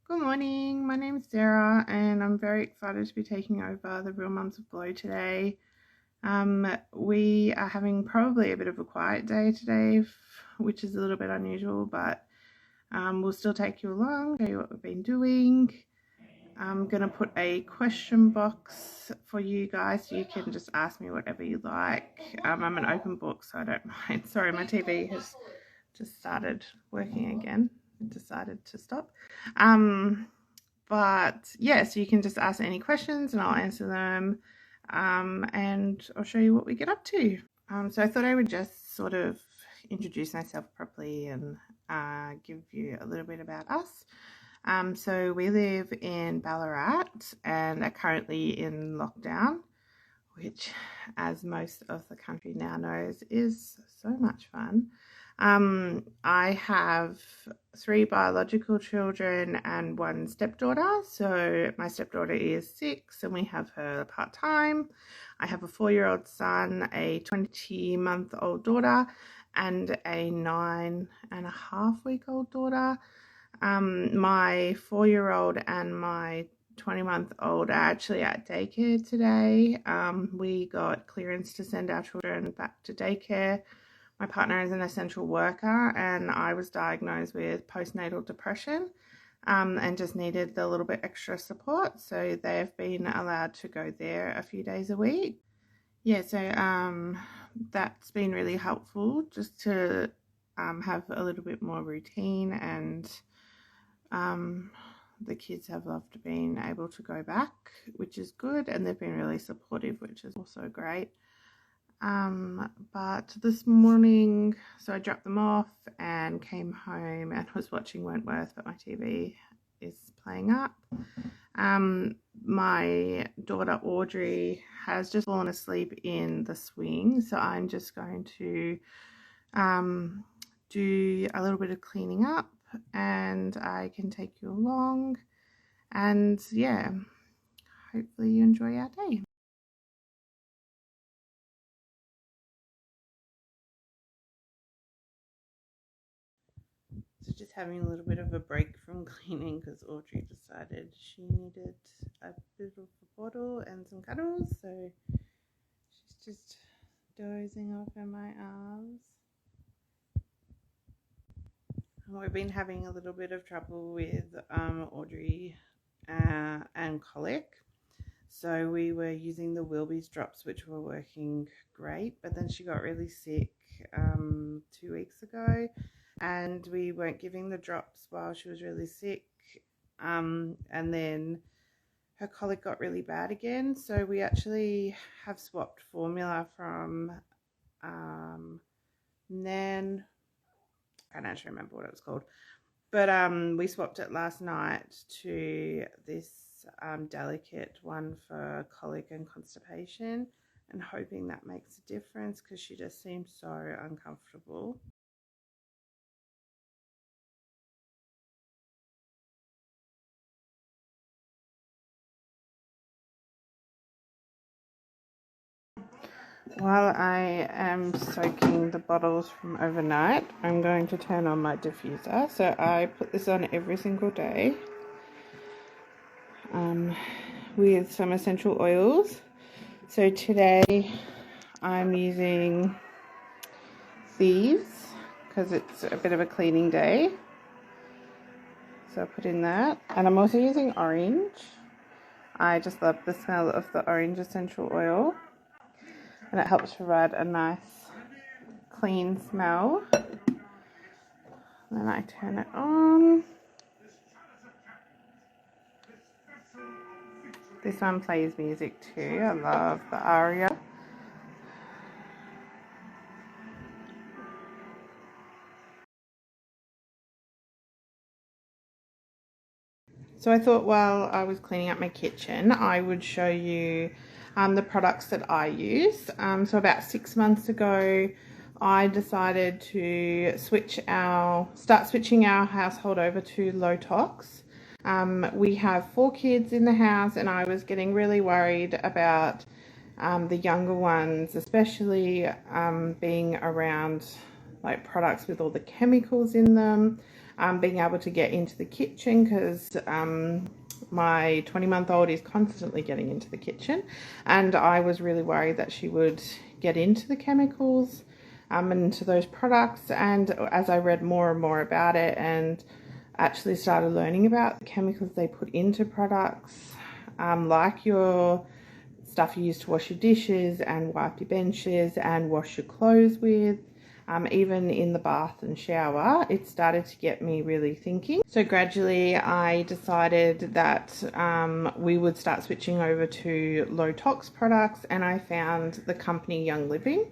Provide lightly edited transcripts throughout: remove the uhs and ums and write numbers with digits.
Good morning, my name is Sarah and I'm very excited to be taking over the Real Mums of Glow today. We are having probably a bit of a quiet day today, which is a little bit unusual, but we'll still take you along, show you what we've been doing. I'm going to put a question box for you guys so you can just ask me whatever you like. I'm an open book, so I don't mind. Sorry, my TV has just started working again. It decided to stop. But yeah, so you can just ask any questions and I'll answer them, and I'll show you what we get up to. So I thought I would just sort of introduce myself properly and give you a little bit about us. So we live in Ballarat and are currently in lockdown, which, as most of the country now knows, is so much fun. I have 3 biological children and 1 stepdaughter. So my stepdaughter is 6 and we have her part-time. I have a 4-year-old son, a 20-month-old daughter, and a 9.5-week-old daughter. My 4-year-old and my 20-month-old are actually at daycare today. We got clearance to send our children back to daycare. My partner is an essential worker and I was diagnosed with postnatal depression and just needed a little bit extra support. So they've been allowed to go there a few days a week. Yeah, so that's been really helpful just to have a little bit more routine, and the kids have loved being able to go back, which is good, and they've been really supportive, which is also great. But this morning, so I dropped them off and came home and was watching Wentworth, but my TV is playing up. My daughter Audrey has just fallen asleep in the swing, so I'm just going to do a little bit of cleaning up and I can take you along, and yeah, hopefully you enjoy our day. So just having a little bit of a break from cleaning because Audrey decided she needed a bit of a bottle and some cuddles, so she's just dozing off in my arms. We've been having a little bit of trouble with Audrey and colic. So we were using the Wilby's drops, which were working great, but then she got really sick 2 weeks ago, and we weren't giving the drops while she was really sick. And then her colic got really bad again, so we actually have swapped formula from Nan. I can't actually remember what it was called, but we swapped it last night to this delicate one for colic and constipation, and hoping that makes a difference because she just seems so uncomfortable. While I am soaking the bottles from overnight, I'm going to turn on my diffuser. So I put this on every single day with some essential oils. So today I'm using these because it's a bit of a cleaning day. So I put in that. And I'm also using orange. I just love the smell of the orange essential oil. And it helps provide a nice clean smell. Then I turn it on. This one plays music too. I love the aria. So I thought while I was cleaning up my kitchen, I would show you the products that I use. So about 6 months ago, I decided to start switching our household over to low tox. We have 4 kids in the house, and I was getting really worried about the younger ones, especially being around like products with all the chemicals in them. being able to get into the kitchen, because my 20-month-old is constantly getting into the kitchen, and I was really worried that she would get into the chemicals and into those products. And as I read more and more about it and actually started learning about the chemicals they put into products, like your stuff you use to wash your dishes and wipe your benches and wash your clothes with, even in the bath and shower, it started to get me really thinking. So gradually I decided that we would start switching over to low tox products, and I found the company Young Living,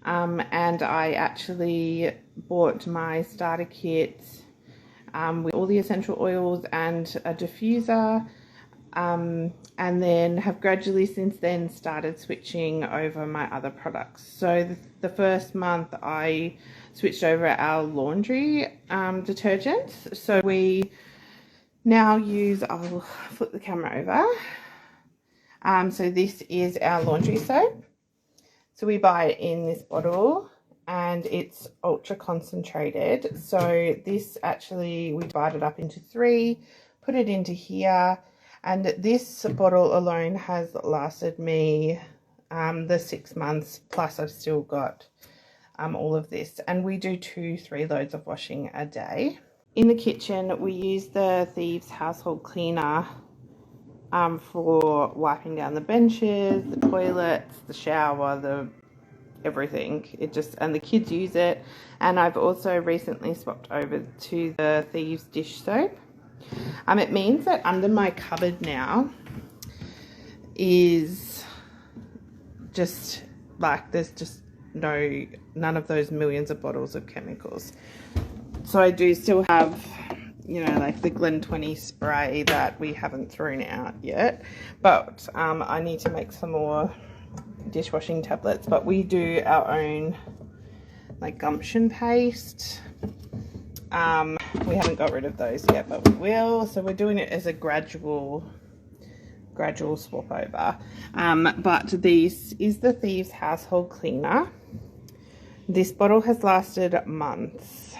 and I actually bought my starter kit with all the essential oils and a diffuser, and then have gradually since then started switching over my other products. So the first month I switched over our laundry detergent. So we now use, I'll flip the camera over. So this is our laundry soap. So we buy it in this bottle, and it's ultra concentrated. So this actually, we divide it up into 3, put it into here, and this bottle alone has lasted me the 6 months, plus I've still got all of this. And we do 2-3 loads of washing a day. In the kitchen, we use the Thieves household cleaner for wiping down the benches, the toilets, the shower, the everything. It just, and the kids use it. And I've also recently swapped over to the Thieves dish soap. It means that under my cupboard now is just like, there's just none of those millions of bottles of chemicals. So I do still have, you know, like the Glen 20 spray that we haven't thrown out yet, but I need to make some more dishwashing tablets. But we do our own like gumption paste. We haven't got rid of those yet, but we will. So we're doing it as a gradual swap over. But this is the Thieves household cleaner. This bottle has lasted months.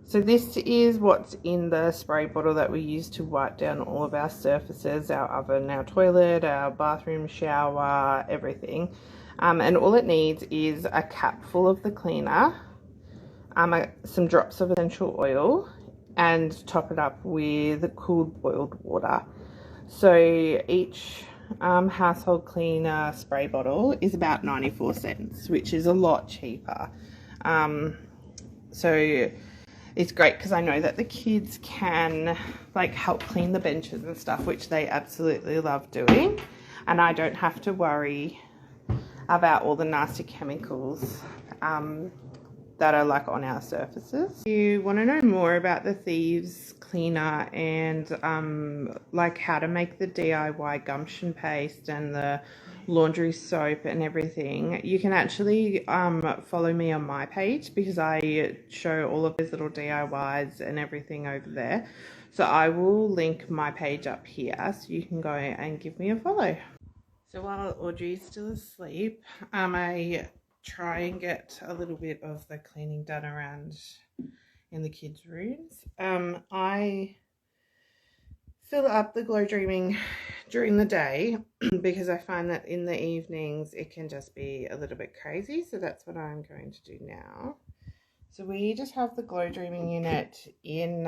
So this is what's in the spray bottle that we use to wipe down all of our surfaces, our oven, our toilet, our bathroom, shower, everything. And all it needs is a cap full of the cleaner, some drops of essential oil, and top it up with cooled boiled water. So each household cleaner spray bottle is about 94 cents, which is a lot cheaper. So it's great because I know that the kids can like help clean the benches and stuff, which they absolutely love doing, and I don't have to worry about all the nasty chemicals that are like on our surfaces. If you want to know more about the Thieves cleaner and like how to make the DIY gumption paste and the laundry soap and everything, you can actually follow me on my page, because I show all of those little DIYs and everything over there. So I will link my page up here so you can go and give me a follow. So while Audrey's still asleep, I try and get a little bit of the cleaning done around in the kids' rooms. I fill up the Glow Dreaming during the day because I find that in the evenings it can just be a little bit crazy. So that's what I'm going to do now. So we just have the Glow Dreaming unit in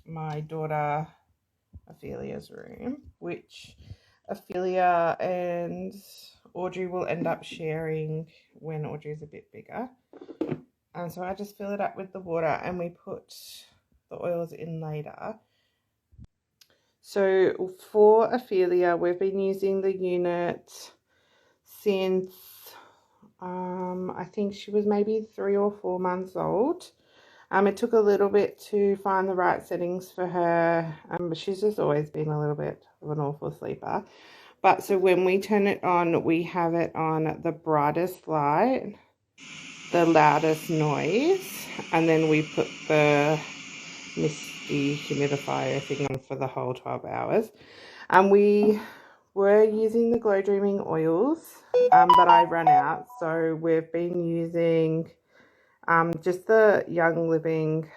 my daughter Ophelia's room, which Ophelia and Audrey will end up sharing when Audrey's a bit bigger. And so I just fill it up with the water and we put the oils in later. So for Ophelia, we've been using the unit since I think she was maybe 3 or 4 months old. It took a little bit to find the right settings for her, but she's just always been a little bit of an awful sleeper. But so when we turn it on, we have it on the brightest light, the loudest noise, and then we put the misty humidifier thing on for the whole 12 hours. We were using the Glow Dreaming oils, but I ran out. So we've been using just the Young Living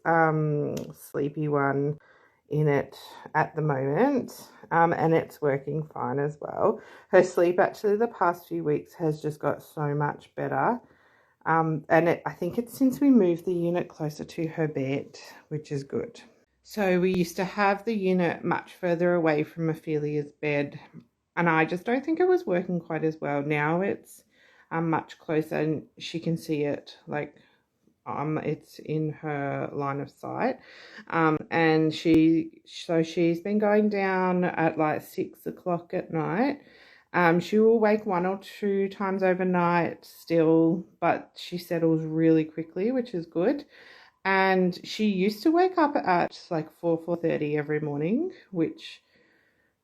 sleepy one in it at the moment, and it's working fine as well. Her sleep actually the past few weeks has just got so much better. I think it's since we moved the unit closer to her bed, which is good. So we used to have the unit much further away from Ophelia's bed, and I just don't think it was working quite as well. Now it's much closer, and she can see it, like it's in her line of sight. And she's been going down at like 6 o'clock at night. She will wake one or two times overnight still, but she settles really quickly, which is good. And she used to wake up at like 4:30 every morning, which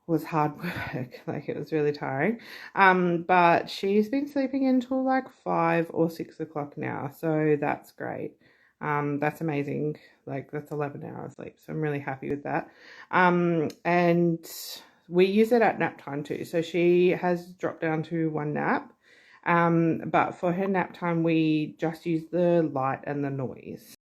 was hard work. Like, it was really tiring. But she's been sleeping until like 5 or 6 o'clock now, so that's great. That's amazing. Like, that's 11 hours sleep, so I'm really happy with that. And we use it at nap time too. So she has dropped down to one nap. But for her nap time, we just use the light and the noise.